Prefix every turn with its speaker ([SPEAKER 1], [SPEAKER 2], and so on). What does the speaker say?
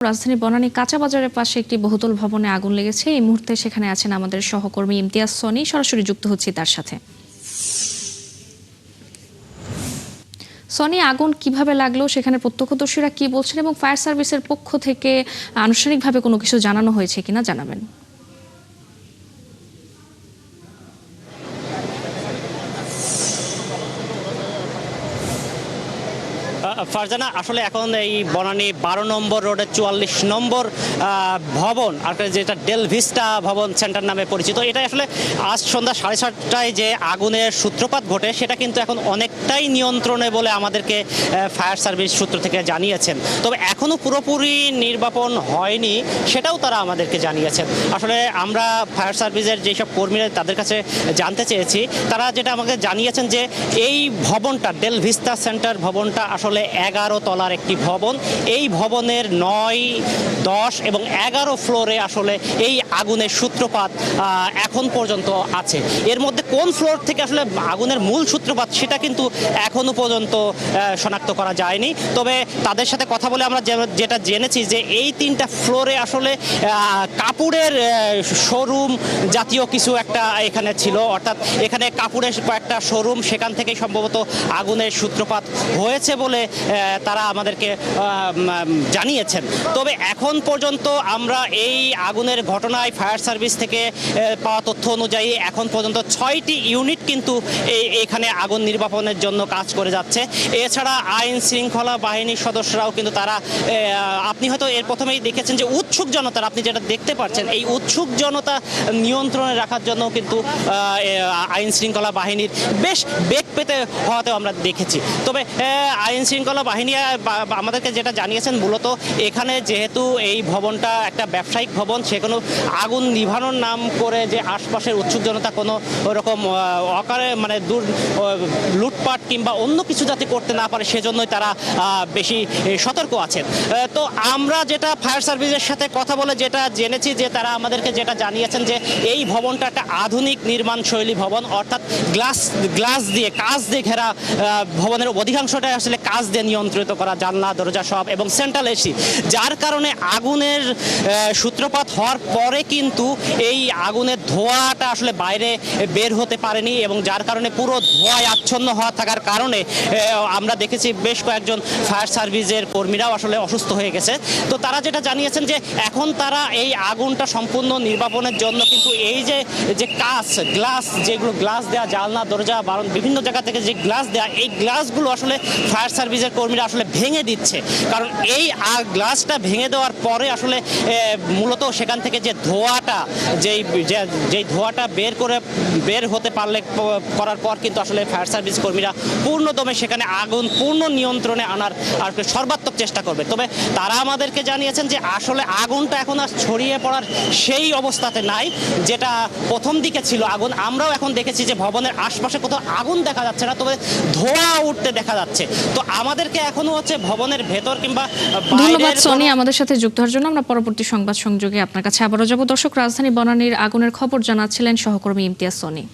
[SPEAKER 1] রাজধানী বনানী কাঁচা বাজারের পাশে একটি বহুতল ভবনে আগুন লেগেছে। এই মুহূর্তে সেখানে আছেন আমাদের সহকর্মী ইমতিয়াজ সনি। সরাসরি যুক্ত হচ্ছি তার সাথে। সনি, আগুন কিভাবে লাগলো, সেখানে প্রত্যক্ষদর্শীরা কি বলছেন এবং ফায়ার সার্ভিসের পক্ষ থেকে আনুষ্ঠানিকভাবে কোনো কিছু জানানো হয়েছে কিনা জানাবেন।
[SPEAKER 2] ফারজানা, আসলে এখন এই বনানী 12 নম্বর রোডের 44 নম্বর ভবন, আর যেটা ডেল ভিস্টা ভবন সেন্টার নামে পরিচিত, এটা আসলে আজ সন্ধ্যা 7:30টায় যে আগুনের সূত্রপাত ঘটে সেটা কিন্তু এখন অনেকটাই নিয়ন্ত্রণে বলে আমাদেরকে ফায়ার সার্ভিস সূত্র থেকে জানিয়েছেন। তবে এখনও পুরোপুরি নির্বাপন হয়নি, সেটাও তারা আমাদেরকে জানিয়েছেন। আসলে আমরা ফায়ার সার্ভিসের যেসব কর্মীরা তাদের কাছে জানতে চেয়েছি, তারা যেটা আমাকে জানিয়েছেন যে এই ভবনটা ডেল ভিস্টা সেন্টার ভবনটা আসলে 11 তলার একটি ভবন। এই ভবনের 9, 10 এবং 11 ফ্লোরে আসলে এই আগুনের সূত্রপাত এখন পর্যন্ত আছে। এর মধ্যে কোন ফ্লোর থেকে আসলে আগুনের মূল সূত্রপাত সেটা কিন্তু এখনো পর্যন্ত শনাক্ত করা যায়নি। তবে তাদের সাথে কথা বলে আমরা যেটা জেনেছি যে এই 3টা ফ্লোরে আসলে কাপড়ের শোরুম জাতীয় কিছু একটা এখানে ছিল, অর্থাৎ এখানে কাপড়ের কয়েকটা শোরুম, সেখান থেকেই সম্ভবত আগুনের সূত্রপাত হয়েছে বলে তারা আমাদেরকে জানিয়েছেন। তবে এখন পর্যন্ত আমরা এই আগুনের ঘটনায় ফায়ার সার্ভিস থেকে পাওয়া তথ্য অনুযায়ী এখন পর্যন্ত 6টি ইউনিট কিন্তু এখানে আগুন নির্বাপনের জন্য কাজ করে যাচ্ছে। এছাড়া আইন শৃঙ্খলা বাহিনীর সদস্যরাও কিন্তু তারা, আপনি হয়তো এর প্রথমেই দেখেছেন যে উৎসুক জনতার, আপনি যেটা দেখতে পাচ্ছেন এই উৎসুক জনতা নিয়ন্ত্রণে রাখার জন্য কিন্তু আইন শৃঙ্খলা বাহিনীর বেশ বেগ পেতে হওয়াতেও আমরা দেখেছি। তবে আইন শৃঙ্খলা বাহিনী আমাদেরকে যেটা জানিয়েছেন, মূলত এখানে যেহেতু এই ভবনটা একটা ব্যবসায়িক ভবন, সেখানে আগুন নিভানোর নাম করে যে আশপাশের উৎসুক জনতা কোনো রকম অকারে মানে লুটপাট কিংবা অন্য কিছু যাতে করতে না পারে সেজন্যই তারা বেশি সতর্ক আছেন। তো আমরা যেটা ফায়ার সার্ভিসের সাথে কথা বলে যেটা জেনেছি যে তারা আমাদেরকে যেটা জানিয়েছেন যে এই ভবনটা একটা আধুনিক নির্মাণ শৈলী ভবন, অর্থাৎ গ্লাস দিয়ে কাঁচ দিয়ে ঘেরা ভবনের অধিকাংশটাই আসলে কাঁচ দিয়ে নিয়ন্ত্রিত করা, জানলা দরজা সব, এবং সেন্ট্রাল এসি, যার কারণে আগুনের সূত্রপাত হওয়ার পরে কিন্তু এই আগুনের ধোঁয়াটা আসলে বাইরে বের হতে পারেনি, এবং যার কারণে পুরো ধোঁয়ায় আচ্ছন্ন হওয়া থাকার কারণে আমরা দেখেছি বেশ কয়েকজন ফায়ার সার্ভিসের কর্মীরাও আসলে অসুস্থ হয়ে গেছে। তো তারা যেটা জানিয়েছেন যে এখন তারা এই আগুনটা সম্পূর্ণ নির্বাপনের জন্য কিন্তু এই যে কাঁচ গ্লাস, যেগুলো গ্লাস দেওয়া, জানলা দরজা বিভিন্ন জায়গা থেকে যে গ্লাস দেওয়া, এই গ্লাসগুলো আসলে ফায়ার সার্ভিসের কর্মীরা আসলে ভেঙে দিচ্ছে। কারণ এই গ্লাসটা ভেঙে দেওয়ার পরে আসলে মূলত সেখান থেকে যে ধোঁয়াটা, যেই ধোঁয়াটা বের হতে করার পর কিন্তু আসলে ফায়ার সার্ভিস কর্মীরা পূর্ণদমে সেখানে আগুন পূর্ণ নিয়ন্ত্রণে আনার আর সর্বাত্মক চেষ্টা করবে। তবে তারা আমাদেরকে জানিয়েছেন যে আসলে আগুনটা এখন আর ছড়িয়ে পড়ার সেই অবস্থাতে নাই যেটা প্রথম দিকে ছিল আগুন। আমরাও এখন দেখেছি যে ভবনের আশপাশে কোথাও আগুন দেখা যাচ্ছে না, তবে ধোঁয়া উঠতে দেখা যাচ্ছে। তো আমাদেরকে এখনো হচ্ছে ভবনের ভেতর কিংবা
[SPEAKER 1] ধন্যবাদ সনি আমাদের সাথে যুক্ত হওয়ার জন্য। আমরা পরবর্তী সংবাদ সংযোগে আপনার কাছে আবারও যাব। দর্শক, রাজধানী বনানীর আগুনের খবর জানাচ্ছিলেন সহকর্মী ইমতিয়াজ সনি।